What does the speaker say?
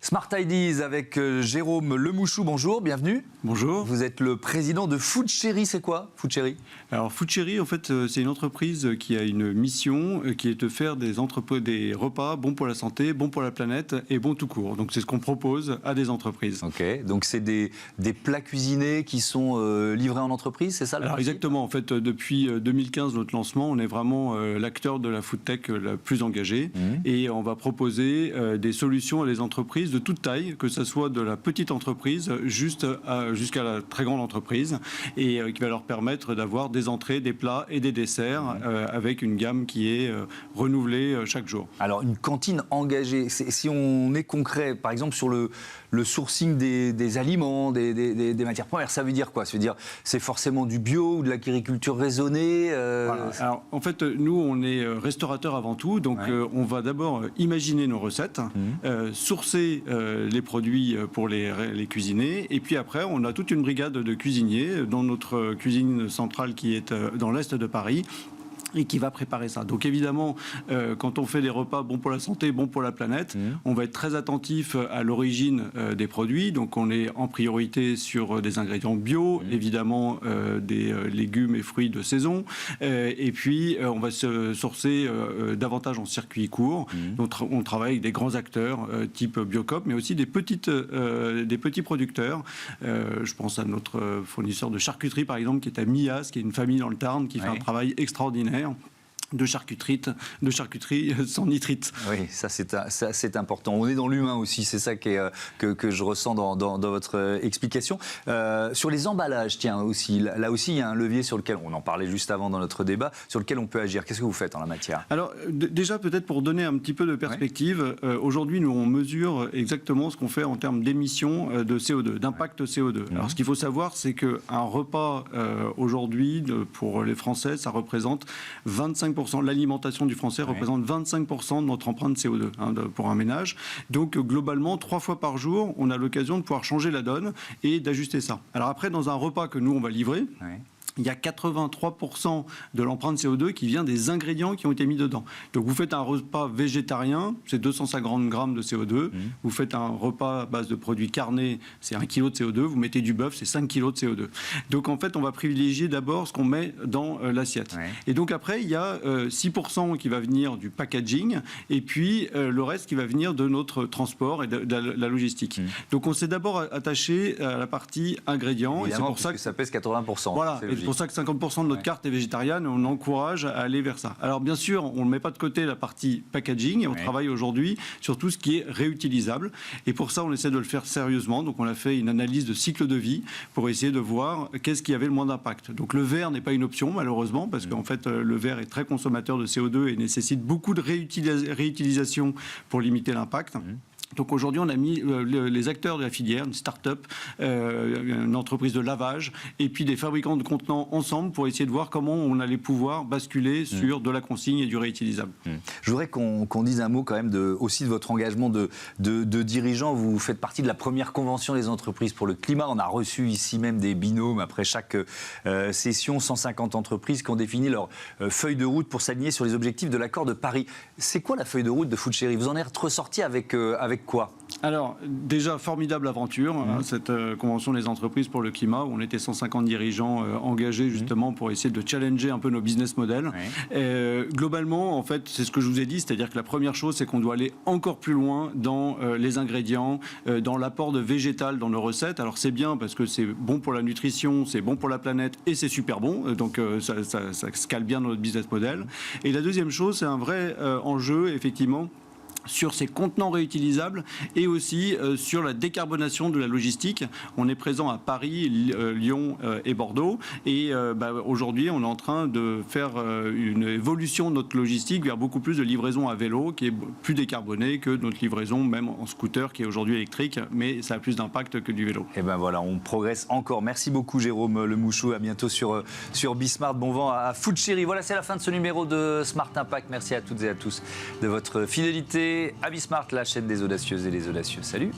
Smart Ideas avec Jérôme Lemouchou, bonjour, bienvenue. Bonjour. Vous êtes le président de FoodChéri, c'est quoi FoodChéri? Alors FoodChéri, en fait, c'est une entreprise qui a une mission qui est de faire des repas bons pour la santé, bons pour la planète et bons tout court. Donc c'est ce qu'on propose à des entreprises. Ok, donc c'est des plats cuisinés qui sont livrés en entreprise, c'est ça le principe? Exactement, en fait, depuis 2015, notre lancement, on est vraiment l'acteur de la food tech la plus engagée et on va proposer des solutions à des entreprises de toute taille, que ce soit de la petite entreprise jusqu'à la très grande entreprise, et qui va leur permettre d'avoir des entrées, des plats et des desserts avec une gamme qui est renouvelée chaque jour. Alors une cantine engagée, si on est concret, par exemple sur le sourcing des aliments, des matières premières, ça veut dire quoi? Ça veut dire c'est forcément du bio ou de l'agriculture raisonnée Voilà. Alors, en fait, nous, on est restaurateur avant tout, donc on va d'abord imaginer nos recettes, sourcer les produits pour les cuisiner, et puis après, on a toute une brigade de cuisiniers dans notre cuisine centrale qui est dans l'est de Paris, et qui va préparer ça. Donc évidemment, quand on fait des repas bons pour la santé, bons pour la planète, on va être très attentif à l'origine des produits. Donc on est en priorité sur des ingrédients bio, évidemment des légumes et fruits de saison. Et puis on va se sourcer davantage en circuit court. Donc on travaille avec des grands acteurs type Biocoop, mais aussi des petits producteurs. Je pense à notre fournisseur de charcuterie par exemple, qui est à Mias, qui est une famille dans le Tarn, qui fait un travail extraordinaire de charcuterie sans nitrite. Oui, ça c'est important. On est dans l'humain aussi, c'est ça que je ressens dans votre explication. Sur les emballages, tiens, aussi, là aussi il y a un levier sur lequel, on en parlait juste avant dans notre débat, sur lequel on peut agir. Qu'est-ce que vous faites en la matière? Alors déjà peut-être pour donner un petit peu de perspective, aujourd'hui nous on mesure exactement ce qu'on fait en termes d'émissions de CO2, d'impact CO2. Alors ce qu'il faut savoir, c'est qu'un repas aujourd'hui pour les Français, ça représente 25%. L'alimentation du Français représente 25% de notre empreinte CO2 pour un ménage. Donc globalement, 3 fois par jour, on a l'occasion de pouvoir changer la donne et d'ajuster ça. Alors après, dans un repas que nous, on va livrer, il y a 83% de l'empreinte CO2 qui vient des ingrédients qui ont été mis dedans. Donc vous faites un repas végétarien, c'est 250 grammes de CO2. Vous faites un repas à base de produits carnés, c'est 1 kg de CO2. Vous mettez du bœuf, c'est 5 kg de CO2. Donc en fait, on va privilégier d'abord ce qu'on met dans l'assiette. Et donc après, il y a 6% qui va venir du packaging et puis le reste qui va venir de notre transport et de la logistique. Donc on s'est d'abord attaché à la partie ingrédients. Évidemment, et c'est pour ça que ça pèse 80%. Voilà. C'est pour ça que 50% de notre carte est végétarienne, on encourage à aller vers ça. Alors bien sûr, on ne met pas de côté la partie packaging et on travaille aujourd'hui sur tout ce qui est réutilisable. Et pour ça, on essaie de le faire sérieusement. Donc on a fait une analyse de cycle de vie pour essayer de voir qu'est-ce qui avait le moins d'impact. Donc le verre n'est pas une option malheureusement parce qu'en fait le verre est très consommateur de CO2 et nécessite beaucoup de réutilisation pour limiter l'impact. Donc aujourd'hui, on a mis les acteurs de la filière, une start-up, une entreprise de lavage, et puis des fabricants de contenants ensemble pour essayer de voir comment on allait pouvoir basculer sur de la consigne et du réutilisable. Je voudrais qu'on dise un mot quand même aussi de votre engagement de dirigeant. Vous faites partie de la première convention des entreprises pour le climat. On a reçu ici même des binômes après chaque session, 150 entreprises qui ont défini leur feuille de route pour s'aligner sur les objectifs de l'accord de Paris. C'est quoi la feuille de route de FoodChéri? Vous en êtes ressorti avec quoi? Alors, déjà, formidable aventure, cette convention des entreprises pour le climat, où on était 150 dirigeants engagés justement pour essayer de challenger un peu nos business models. Globalement, en fait, c'est ce que je vous ai dit, c'est-à-dire que la première chose, c'est qu'on doit aller encore plus loin dans les ingrédients, dans l'apport de végétal dans nos recettes. Alors, c'est bien parce que c'est bon pour la nutrition, c'est bon pour la planète et c'est super bon, donc ça se cale bien dans notre business model. Et la deuxième chose, c'est un vrai enjeu, effectivement, sur ces contenants réutilisables et aussi sur la décarbonation de la logistique. On est présent à Paris, Lyon et Bordeaux et aujourd'hui on est en train de faire une évolution de notre logistique vers beaucoup plus de livraison à vélo qui est plus décarbonée que notre livraison même en scooter qui est aujourd'hui électrique, mais ça a plus d'impact que du vélo. Et ben voilà, on progresse encore. Merci beaucoup Jérôme Lemouchou, à bientôt sur Bismart. Bon vent à FoodChéri. Voilà, c'est la fin de ce numéro de Smart Impact. Merci à toutes et à tous de votre fidélité à Bismart, la chaîne des audacieuses et des audacieux. Salut!